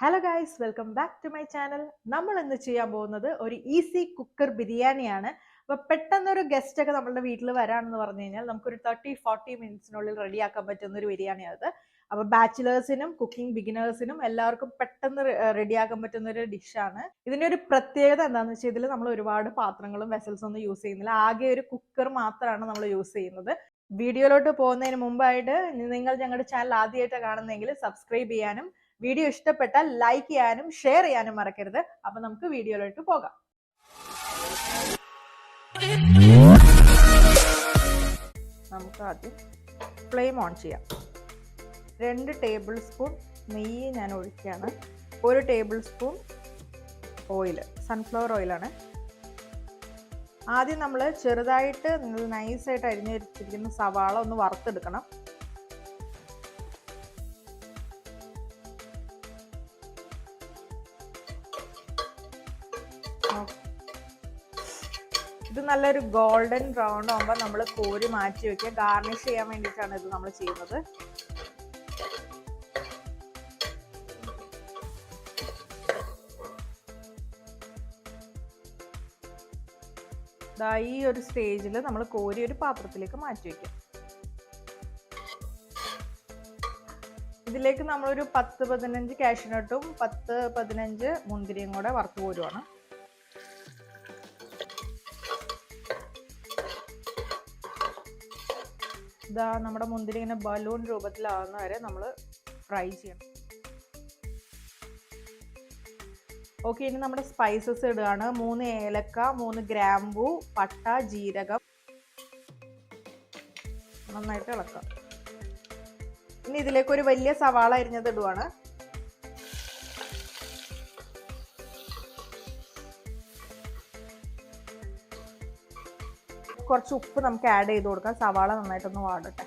Hello guys, welcome back to my channel. നമ്മൾ ഇന്ന് ചെയ്യാൻ പോകുന്നത് ഒരു ഈസി കുക്കർ ബിരിയാണിയാണ്. അപ്പോൾ പെട്ടെന്ന് ഒരു ഗസ്റ്റ് ഒക്കെ നമ്മുടെ വീട്ടിൽ വരാണെന്ന് പറഞ്ഞു കഴിഞ്ഞാൽ നമുക്കൊരു 30-40 മിനിറ്റ്സിനുള്ളിൽ റെഡിയാക്കാൻ പറ്റുന്ന ഒരു ബിരിയാണിയാണ് അത്. അപ്പോൾ ബാച്ചിലേഴ്സിനും കുക്കിംഗ് ബിഗിനേഴ്സിനും എല്ലാവർക്കും പെട്ടെന്ന് റെഡിയാക്കാൻ പറ്റുന്ന ഒരു ഡിഷാണ്. ഇതിന്റെ ഒരു പ്രത്യേകത എന്താണെന്ന് വെച്ചാൽ ഇതിൽ നമ്മൾ ഒരുപാട് പാത്രങ്ങളും വെസൽസും ഒന്നും യൂസ് ചെയ്യുന്നില്ല. ആകെ ഒരു കുക്കർ മാത്രമാണ് നമ്മൾ യൂസ് ചെയ്യുന്നത്. വീഡിയോയിലോട്ട് പോകുന്നതിന് മുമ്പായിട്ട് നിങ്ങൾ ഞങ്ങളുടെ ചാനൽ ആദ്യമായിട്ട് കാണുന്നെങ്കിൽ സബ്സ്ക്രൈബ് ചെയ്യാനും വീഡിയോ ഇഷ്ടപ്പെട്ടാൽ ലൈക്ക് ചെയ്യാനും ഷെയർ ചെയ്യാനും മറക്കരുത്. അപ്പൊ നമുക്ക് വീഡിയോയിലോട്ട് പോകാം. നമുക്ക് ആദ്യം ഫ്ലെയിം ഓൺ ചെയ്യാം. 2 ടേബിൾ സ്പൂൺ നെയ്യ് ഞാൻ ഒഴിക്കുകയാണ്. 1 ടേബിൾ സ്പൂൺ ഓയിൽ, സൺഫ്ലവർ ഓയിലാണ്. ആദ്യം നമ്മൾ ചെറുതായിട്ട് നൈസായിട്ട് അരിഞ്ഞു വെച്ചിരിക്കുന്ന സവാള ഒന്ന് വറുത്തെടുക്കണം. ഇത് നല്ലൊരു ഗോൾഡൻ ബ്രൗൺ ആകുമ്പോൾ നമ്മൾ കോരി മാറ്റി വെക്കുക. ഗാർണിഷ് ചെയ്യാൻ വേണ്ടിയിട്ടാണ് ഇത് നമ്മൾ ചെയ്യുന്നത്. ഈ ഒരു സ്റ്റേജിൽ നമ്മൾ കോരി ഒരു പാത്രത്തിലേക്ക് മാറ്റി വെക്കുക. ഇതിലേക്ക് നമ്മളൊരു 10-15 കാഷ്യൂനട്ടും 10-15 മുന്തിരിയും കൂടെ വറുത്ത് കോരുവാണ്. ഇതാ നമ്മുടെ മുന്തിരി ഇങ്ങനെ ബലൂൺ രൂപത്തിലാവുന്ന വരെ നമ്മൾ ഫ്രൈ ചെയ്യണം. ഓക്കെ, ഇനി നമ്മുടെ സ്പൈസസ് ഇടുകയാണ്. 3 ഏലക്ക, 3 ഗ്രാമ്പൂ, പട്ട, ജീരകം. നന്നായിട്ട് ഇളക്കാം. ഇനി ഇതിലേക്ക് ഒരു വലിയ സവാള അരിഞ്ഞത് ഇടുവാണ്. കുറച്ച് ഉപ്പ് നമുക്ക് ആഡ് ചെയ്ത് കൊടുക്കാം. സവാള നന്നായിട്ടൊന്ന് വാടട്ടെ.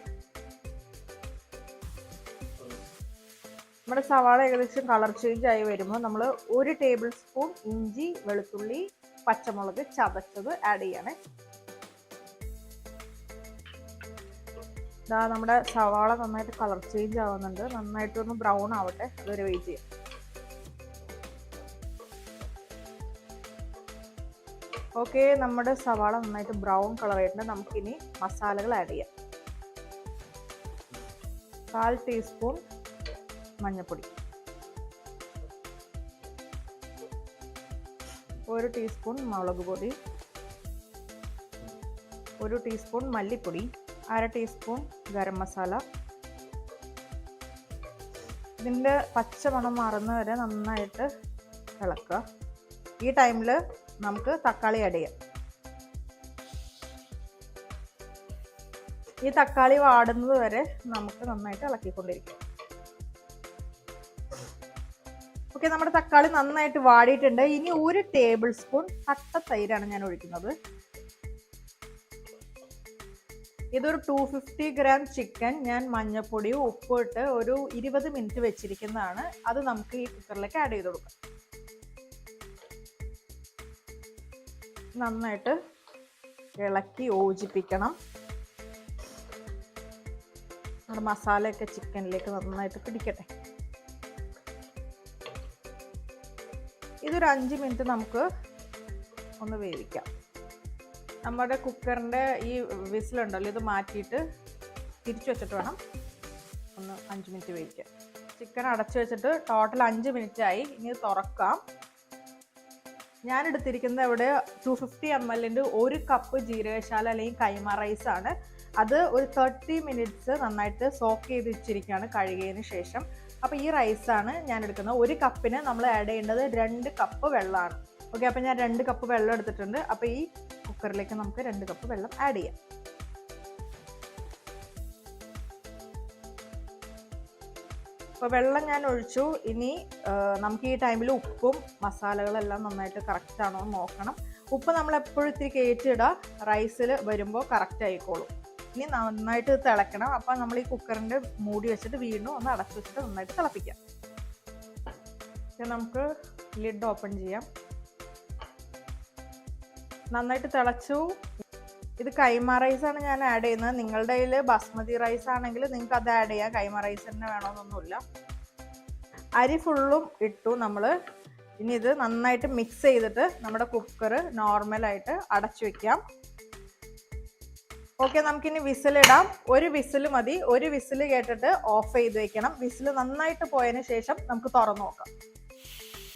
നമ്മുടെ സവാള ഏകദേശം കളർ ചേഞ്ച് ആയി വരുമ്പോൾ നമ്മൾ 1 ടേബിൾ സ്പൂൺ ഇഞ്ചി, വെളുത്തുള്ളി, പച്ചമുളക് ചതച്ചത് ആഡ് ചെയ്യണേ. ഇതാ നമ്മുടെ സവാള നന്നായിട്ട് കളർ ചേഞ്ച് ആവുന്നുണ്ട്. നന്നായിട്ടൊന്ന് ബ്രൗൺ ആവട്ടെ, അതുവരെ വെയിറ്റ് ചെയ്യാം. ഓക്കെ, നമ്മുടെ സവാള നന്നായിട്ട് ബ്രൗൺ കളർ ആയിട്ടുണ്ട്. നമുക്കിനി മസാലകൾ ആഡ് ചെയ്യാം. 1/4 ടീസ്പൂൺ മഞ്ഞൾപ്പൊടി, 1 ടീസ്പൂൺ മുളക് പൊടി, 1 ടീസ്പൂൺ മല്ലിപ്പൊടി, 1/2 ടീസ്പൂൺ ഗരം മസാല. ഇതിൻ്റെ പച്ചമണം മാറുന്നവരെ നന്നായിട്ട് ഇളക്കുക. ഈ ടൈമിൽ നമുക്ക് തക്കാളി ആഡ് ചെയ്യാം. ഈ തക്കാളി വാടുന്നത് വരെ നമുക്ക് നന്നായിട്ട് ഇളക്കിക്കൊണ്ടിരിക്കാം. ഓക്കെ, നമ്മുടെ തക്കാളി നന്നായിട്ട് വാടിയിട്ടുണ്ട്. ഇനി 1 ടേബിൾ സ്പൂൺ കട്ട തൈരാണ് ഞാൻ ഒഴിക്കുന്നത്. ഇതൊരു 250 ഗ്രാം ചിക്കൻ ഞാൻ മഞ്ഞൾപ്പൊടിയും ഉപ്പും ഇട്ട് ഒരു 20 മിനിറ്റ് വെച്ചിരിക്കുന്നതാണ്. അത് നമുക്ക് ഈ കുക്കറിലേക്ക് ആഡ് ചെയ്ത് കൊടുക്കാം. നന്നായിട്ട് ഇളക്കി യോജിപ്പിക്കണം. നമ്മുടെ മസാലയൊക്കെ ചിക്കനിലേക്ക് നന്നായിട്ട് പിടിക്കട്ടെ. ഇതൊരു 5 മിനിറ്റ് നമുക്ക് ഒന്ന് വേവിക്കാം. നമ്മുടെ കുക്കറിൻ്റെ ഈ വിസിലുണ്ടല്ലോ, ഇത് മാറ്റിയിട്ട് തിരിച്ചു വെച്ചിട്ട് വേണം ഒന്ന് 5 മിനിറ്റ് വേവിക്കാം. ചിക്കൻ അടച്ചു വെച്ചിട്ട് ടോട്ടൽ 5 മിനിറ്റ് ആയി. ഇനി തുറക്കാം. ഞാൻ എടുത്തിരിക്കുന്നത് ഇവിടെ 250 ml 1 കപ്പ് ജീരകശാല അല്ലെങ്കിൽ കൈമ റൈസ് ആണ്. അത് ഒരു 30 മിനിറ്റ്സ് നന്നായിട്ട് സോക്ക് ചെയ്ത് വെച്ചിരിക്കുകയാണ് കഴുകിയതിന് ശേഷം. അപ്പോൾ ഈ റൈസാണ് ഞാൻ എടുക്കുന്നത്. 1 കപ്പിന് നമ്മൾ ആഡ് ചെയ്യേണ്ടത് 2 കപ്പ് വെള്ളമാണ്. ഓക്കെ, അപ്പോൾ ഞാൻ 2 കപ്പ് വെള്ളം എടുത്തിട്ടുണ്ട്. അപ്പോൾ ഈ കുക്കറിലേക്ക് നമുക്ക് 2 കപ്പ് വെള്ളം ആഡ് ചെയ്യാം. അപ്പോൾ വെള്ളം ഞാൻ ഒഴിച്ചു. ഇനി നമുക്ക് ഈ ടൈമിൽ ഉപ്പും മസാലകളെല്ലാം നന്നായിട്ട് കറക്റ്റ് ആണോ എന്ന് നോക്കണം. ഉപ്പ് നമ്മൾ എപ്പോഴും ഇത്തിരി കയറ്റിയിടുക, റൈസിൽ വരുമ്പോൾ കറക്റ്റ് ആയിക്കോളും. ഇനി നന്നായിട്ട് തിളക്കണം. അപ്പോൾ നമ്മൾ ഈ കുക്കറിൻ്റെ മൂടി വെച്ചിട്ട് വീണ്ടും ഒന്ന് അടച്ചു വെച്ചിട്ട് നന്നായിട്ട് തിളപ്പിക്കാം. നമുക്ക് ലിഡ് ഓപ്പൺ ചെയ്യാം. നന്നായിട്ട് തിളച്ചു. ഇത് കൈമ റൈസാണ് ഞാൻ ആഡ് ചെയ്യുന്നത്. നിങ്ങളുടെ കയ്യിൽ ബസ്മതി റൈസ് ആണെങ്കിൽ നിങ്ങൾക്ക് അത് ആഡ് ചെയ്യാം. കൈമ റൈസ് തന്നെ വേണമെന്നൊന്നുമില്ല. അരി ഫുള്ളും ഇട്ടു നമ്മൾ. ഇനി ഇത് നന്നായിട്ട് മിക്സ് ചെയ്തിട്ട് നമ്മുടെ കുക്കർ നോർമലായിട്ട് അടച്ചു വെക്കാം. ഓക്കെ, നമുക്കിനി വിസിലിടാം. ഒരു വിസിൽ മതി. ഒരു വിസിൽ കേട്ടിട്ട് ഓഫ് ചെയ്ത് വെക്കണം. വിസിൽ നന്നായിട്ട് പോയതിന് ശേഷം നമുക്ക് തുറന്നു നോക്കാം.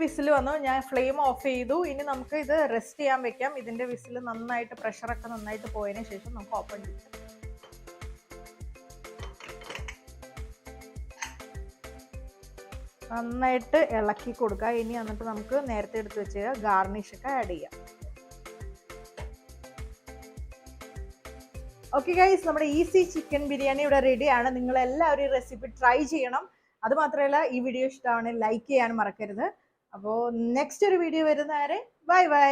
വിസിൽ വന്നു, ഞാൻ ഫ്ലെയിം ഓഫ് ചെയ്തു. ഇനി നമുക്ക് ഇത് റെസ്റ്റ് ചെയ്യാൻ വെക്കാം. ഇതിൻ്റെ വിസിൽ നന്നായിട്ട് പ്രഷറൊക്കെ നന്നായിട്ട് പോയതിന് ശേഷം നമുക്ക് ഓപ്പൺ ചെയ്യാം. നന്നായിട്ട് ഇളക്കി കൊടുക്കുക. ഇനി എന്നിട്ട് നമുക്ക് നേരത്തെ എടുത്ത് വെച്ച് ഗാർണിഷ് ഒക്കെ ആഡ് ചെയ്യാം. ഓക്കെ ഗൈസ്, നമ്മുടെ ഈസി ചിക്കൻ ബിരിയാണി ഇവിടെ റെഡിയാണ്. നിങ്ങൾ എല്ലാവരും ഈ റെസിപ്പി ട്രൈ ചെയ്യണം. അതുമാത്രമല്ല, ഈ വീഡിയോ ഇഷ്ടമാണ് ലൈക്ക് ചെയ്യാൻ മറക്കരുത്. അപ്പോൾ നെക്സ്റ്റ് ഒരു വീഡിയോ വരുന്നവരെ ബൈ ബൈ.